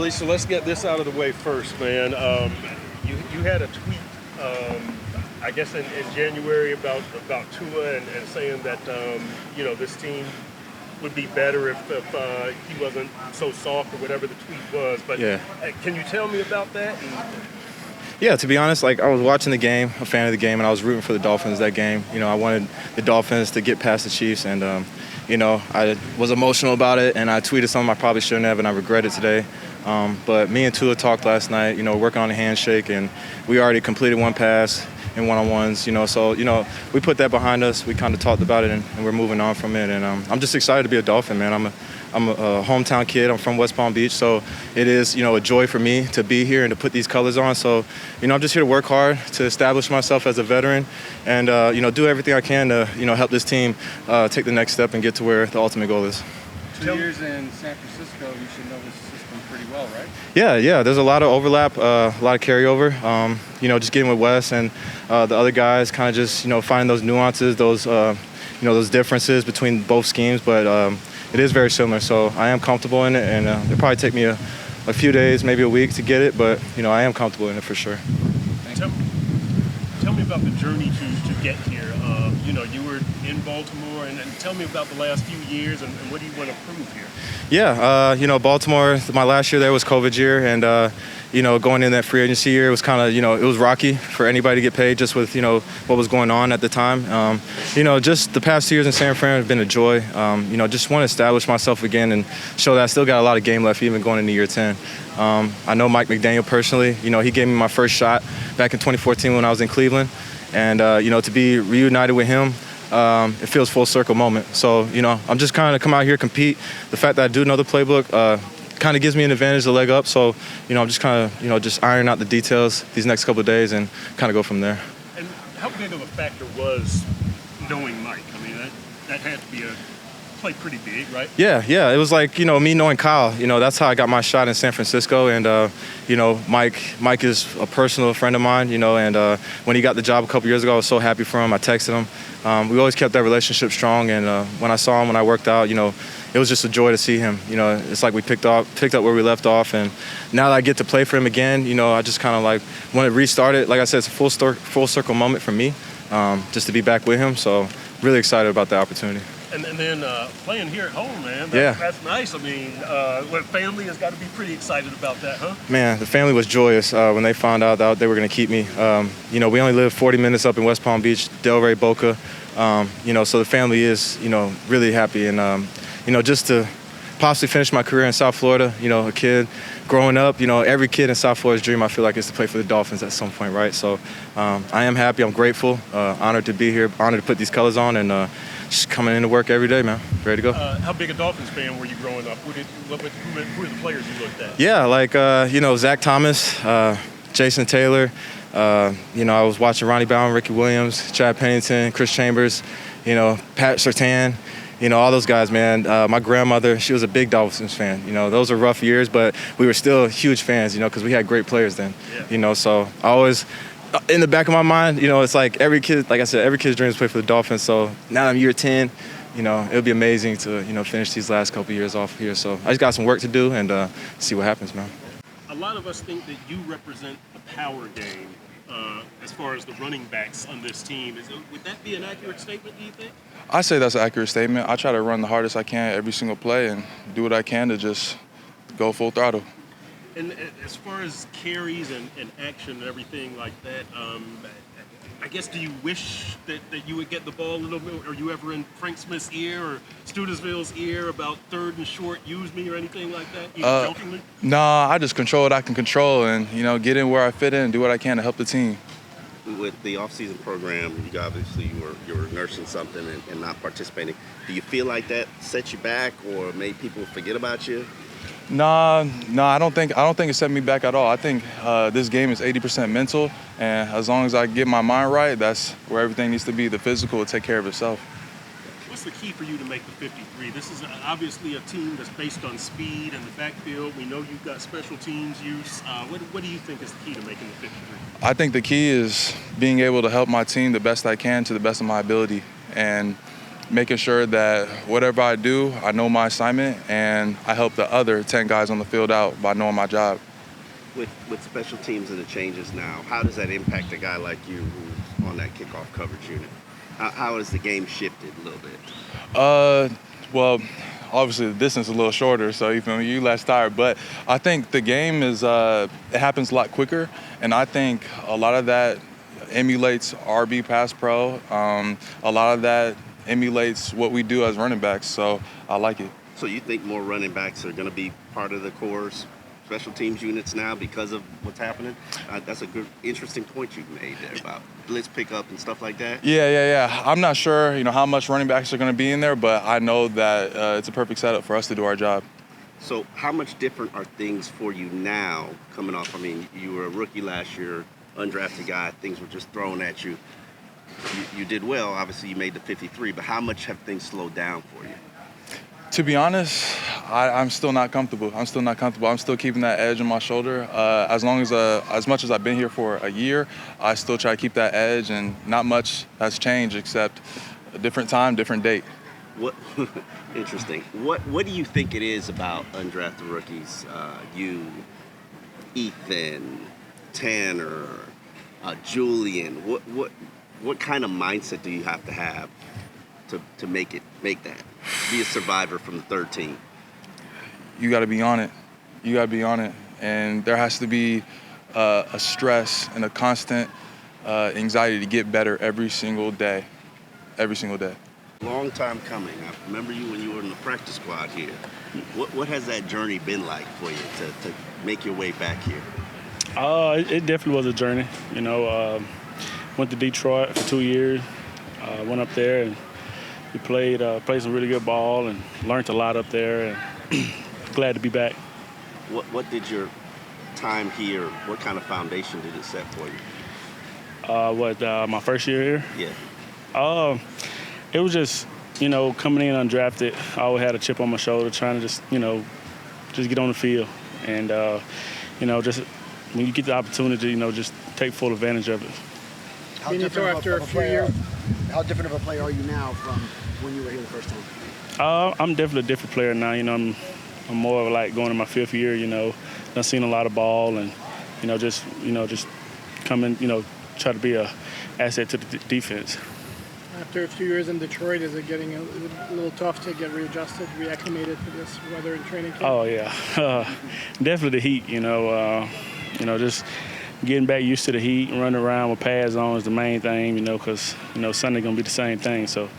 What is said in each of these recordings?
Willie, so let's get this out of the way first, man. You had a tweet, I guess in January about Tua and saying that this team would be better if he wasn't so soft or whatever the tweet was. But yeah. Can you tell me about that? Yeah, to be honest, like I was watching the game, a fan of the game, and I was rooting for the Dolphins that game. I wanted the Dolphins to get past the Chiefs, and I was emotional about it, and I tweeted something I probably shouldn't have, and I regret it today. But me and Tua talked last night, working on a handshake, and we already completed one pass in one-on-ones, so we put that behind us. We kind of talked about it, and we're moving on from it. And I'm just excited to be a Dolphin, man. I'm a hometown kid. I'm from West Palm Beach, so it is, a joy for me to be here and to put these colors on. So, I'm just here to work hard to establish myself as a veteran and, do everything I can to, help this team take the next step and get to where the ultimate goal is. 2 years in San Francisco, you should know this system pretty well, right? Yeah. There's a lot of overlap, a lot of carryover. Just getting with Wes and the other guys, kind of just, finding those nuances, those differences between both schemes. But it is very similar, so I am comfortable in it, and it'll probably take me a few days, maybe a week to get it, but I am comfortable in it for sure. Tell me about the journey to get here. You were in Baltimore, and tell me about the last few years and what do you want to prove here? Yeah, Baltimore, my last year there was COVID year, and going in that free agency year, it was kind of, it was rocky for anybody to get paid just with, what was going on at the time. Just the past 2 years in San Fran have been a joy. Just want to establish myself again and show that I still got a lot of game left even going into year 10. I know Mike McDaniel personally. He gave me my first shot back in 2014 when I was in Cleveland. And, to be reunited with him, it feels full circle moment. So, I'm just kind of come out here, compete. The fact that I do know the playbook kind of gives me an advantage, a leg up. So, I'm just kind of, just ironing out the details these next couple of days and kind of go from there. And how big of a factor was knowing Mike? I mean, that had to be play pretty big, right? Yeah. It was like, me knowing Kyle. That's how I got my shot in San Francisco. And, Mike is a personal friend of mine, and when he got the job a couple years ago, I was so happy for him. I texted him. We always kept that relationship strong. And when I saw him, when I worked out, it was just a joy to see him. It's like we picked up where we left off. And now that I get to play for him again, I just kind of like want to restart it. Like I said, it's a full circle moment for me, just to be back with him. So really excited about the opportunity. And then playing here at home, man, yeah. That's nice. I mean, family has got to be pretty excited about that, huh? Man, the family was joyous when they found out that they were going to keep me. We only live 40 minutes up in West Palm Beach, Delray, Boca. So the family is, really happy. And, just to possibly finish my career in South Florida, a kid growing up, every kid in South Florida's dream, I feel like, is to play for the Dolphins at some point, right? So I am happy. I'm grateful, honored to be here, honored to put these colors on, and just coming into work every day, man. Ready to go. How big a Dolphins fan were you growing up? Who were the players you looked at? Yeah, like, Zach Thomas, Jason Taylor. I was watching Ronnie Bowden, Ricky Williams, Chad Pennington, Chris Chambers, Pat Surtain. All those guys, man. My grandmother, she was a big Dolphins fan. Those were rough years, but we were still huge fans, because we had great players then. Yeah. So I always, in the back of my mind, it's like every kid, like I said, every kid's dream is to play for the Dolphins. So now I'm year 10, it'll be amazing to, finish these last couple of years off here. So I just got some work to do and see what happens, man. A lot of us think that you represent the power game as far as the running backs on this team. Would that be an accurate statement, do you think? I say that's an accurate statement. I try to run the hardest I can every single play and do what I can to just go full throttle. And as far as carries and action and everything like that, I guess, do you wish that you would get the ball a little bit? Are you ever in Frank Smith's ear or Studesville's ear about third and short, use me or anything like that, even jokingly? No, I just control what I can control and, get in where I fit in and do what I can to help the team. With the off-season program, you obviously you were nursing something and not participating. Do you feel like that set you back or made people forget about you? No, I don't think it set me back at all. I think this game is 80% mental, and as long as I get my mind right, that's where everything needs to be. The physical will take care of itself. What's the key for you to make the 53? This is obviously a team that's based on speed and the backfield. We know you've got special teams use. What do you think is the key to making the 53? I think the key is being able to help my team the best I can to the best of my ability. And, making sure that whatever I do, I know my assignment, and I help the other 10 guys on the field out by knowing my job. With special teams and the changes now, how does that impact a guy like you who's on that kickoff coverage unit? How has the game shifted a little bit? Well, obviously the distance is a little shorter, so you feel me, you less tired. But I think the game is it happens a lot quicker, and I think a lot of that emulates RB pass pro. A lot of that emulates what we do as running backs, so I like it. So you think more running backs are going to be part of the Corps' special teams units now because of what's happening? That's a good, interesting point you made there about blitz pickup and stuff like that. Yeah. I'm not sure, how much running backs are going to be in there, but I know that it's a perfect setup for us to do our job. So how much different are things for you now coming off? I mean, you were a rookie last year, undrafted guy. Things were just thrown at you. You did well. Obviously, you made the 53, but how much have things slowed down for you? To be honest, I'm still not comfortable. I'm still keeping that edge on my shoulder. As much as I've been here for a year, I still try to keep that edge, and not much has changed except a different time, different date. What? Interesting. What do you think it is about undrafted rookies? You, Ethan, Tanner, Julian. What kind of mindset do you have to make that? Be a survivor from the third team. You got to be on it. And there has to be a stress and a constant anxiety to get better every single day. Long time coming. I remember you when you were in the practice squad here. What has that journey been like for you to make your way back here? It definitely was a journey. Went to Detroit for 2 years. Went up there and we played some really good ball and learned a lot up there. And glad to be back. What did your time here? What kind of foundation did it set for you? My first year here? Yeah. It was just, coming in undrafted, I always had a chip on my shoulder trying to just get on the field. And, just when you get the opportunity, just take full advantage of it. How different of a player are you now from when you were here the first time? I'm definitely a different player now. I'm more of like going in my fifth year, I've seen a lot of ball and, just come in, try to be a asset to the defense. After a few years in Detroit, is it getting a little tough to get readjusted, reacclimated to this weather and training camp? Oh, yeah. Definitely the heat, just getting back used to the heat and running around with pads on is the main thing, because, Sunday going to be the same thing. So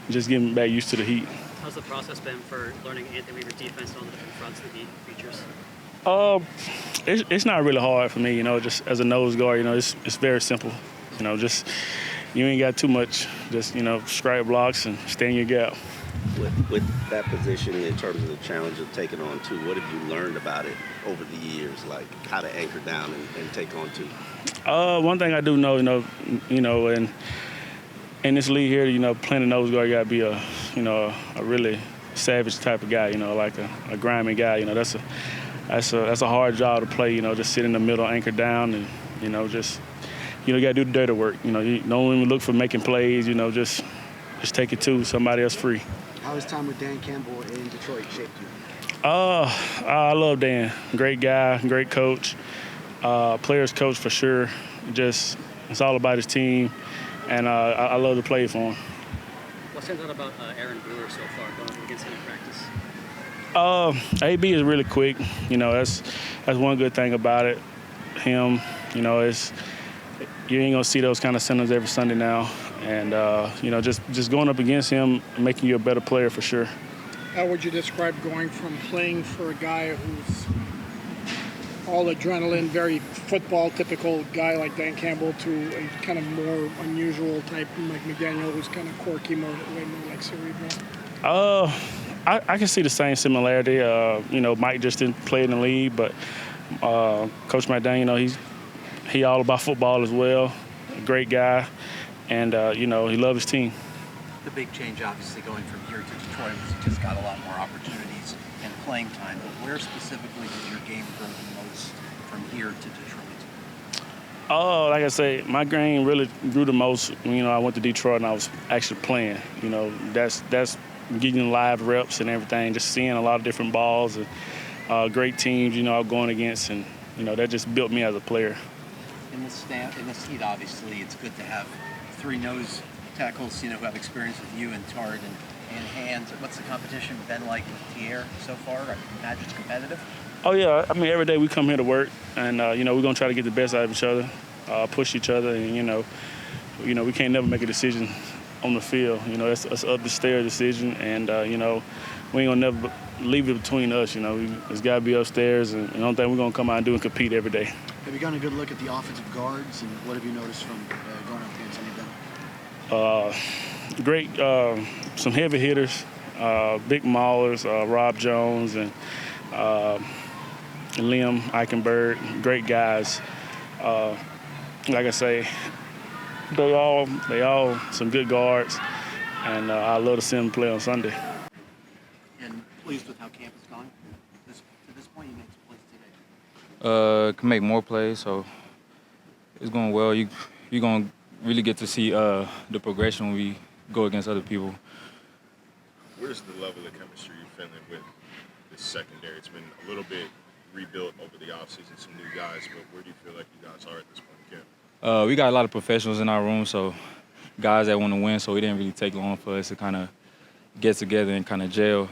just getting back used to the heat. How's the process been for learning Anthony Weaver's defense and all the different fronts that he features? It's not really hard for me, just as a nose guard, it's very simple. Just you ain't got too much. Just, strike blocks and stay in your gap. With that position, in terms of the challenge of taking on two, what have you learned about it over the years, like how to anchor down and take on two? One thing I do know, and in this league here, playing the nose guard, you got to be a really savage type of guy, like a grimy guy. That's a hard job to play. Just sit in the middle, anchor down, and just you got to do the dirty work. You don't even look for making plays. Just take it to somebody else free. How has time with Dan Campbell in Detroit shaped you? I love Dan. Great guy, great coach, players coach for sure. It's all about his team, and I love to play for him. What stands out about Aaron Brewer so far going up against him in practice? AB is really quick. That's one good thing about it. Him, is you ain't gonna see those kind of centers every Sunday now, and just going up against him, making you a better player for sure. How would you describe going from playing for a guy who's all adrenaline, very football typical guy like Dan Campbell to a kind of more unusual type like McDaniel, who's kind of quirky, way more like cerebral? I can see the same similarity. Mike just didn't play in the league, but Coach McDaniel, he all about football as well. A great guy, and he loves his team. The big change, obviously, going from here to Detroit was you just got a lot more opportunities and playing time. But where specifically did your game grow the most from here to Detroit? Oh, like I say, my game really grew the most. I went to Detroit and I was actually playing. That's getting live reps and everything, just seeing a lot of different balls and great teams, I'm going against, and that just built me as a player. In this heat, obviously, it's good to have 3 nose tackles, who have experience with you and Tard and Hands. What's the competition been like with Tier so far? I imagine it's competitive. Oh yeah, every day we come here to work, and we're gonna try to get the best out of each other, push each other, and we can't never make a decision on the field. It's up to their decision, and we ain't gonna never leave it between us. It's gotta be upstairs, and the only thing we're gonna come out and do and compete every day. Have you gotten a good look at the offensive guards, and what have you noticed from going up against any of them? Great, some heavy hitters, big maulers, Rob Jones and Liam Eichenberg, great guys. Like I say, they all some good guards, and I love to see them play on Sunday. And pleased with how camp has gone to this point. You made some plays today. Can make more plays, so it's going well. You're gonna really get to see the progression when we go against other people. Where's the level of chemistry you're feeling with this secondary? It's been a little bit rebuilt over the offseason, some new guys, but where do you feel like you guys are at this point in camp? We got a lot of professionals in our room, so guys that want to win, so it didn't really take long for us to kind of get together and kind of gel.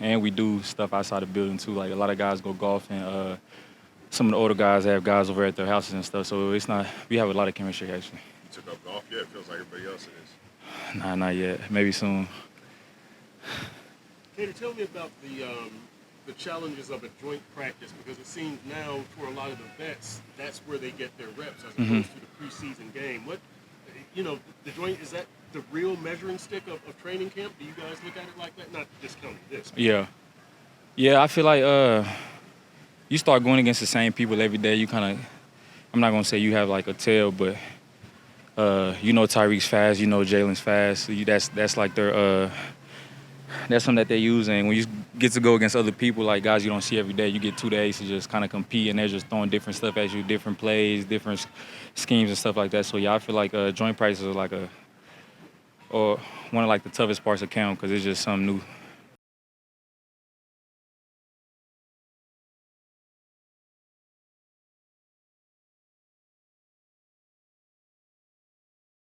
And we do stuff outside the building, too. Like, a lot of guys go golfing. Some of the older guys have guys over at their houses and stuff, so we have a lot of chemistry, actually. You took up golf yet? It feels like everybody else is. Nah, not yet. Maybe soon. Kader, tell me about the challenges of a joint practice, because it seems now for a lot of the vets, that's where they get their reps as opposed to the preseason game. The joint, is that the real measuring stick of training camp? Do you guys look at it like that? Not discounting this. Yeah, I feel like you start going against the same people every day. You kind of, I'm not gonna say you have like a tail, but Tyreek's fast, Jalen's fast. So that's like their that's something that they use. And when you get to go against other people, like guys you don't see every day, you get 2 days to just kind of compete, and they're just throwing different stuff at you, different plays, different schemes and stuff like that. So yeah, I feel like joint practices are like one of like the toughest parts of camp, because it's just something new.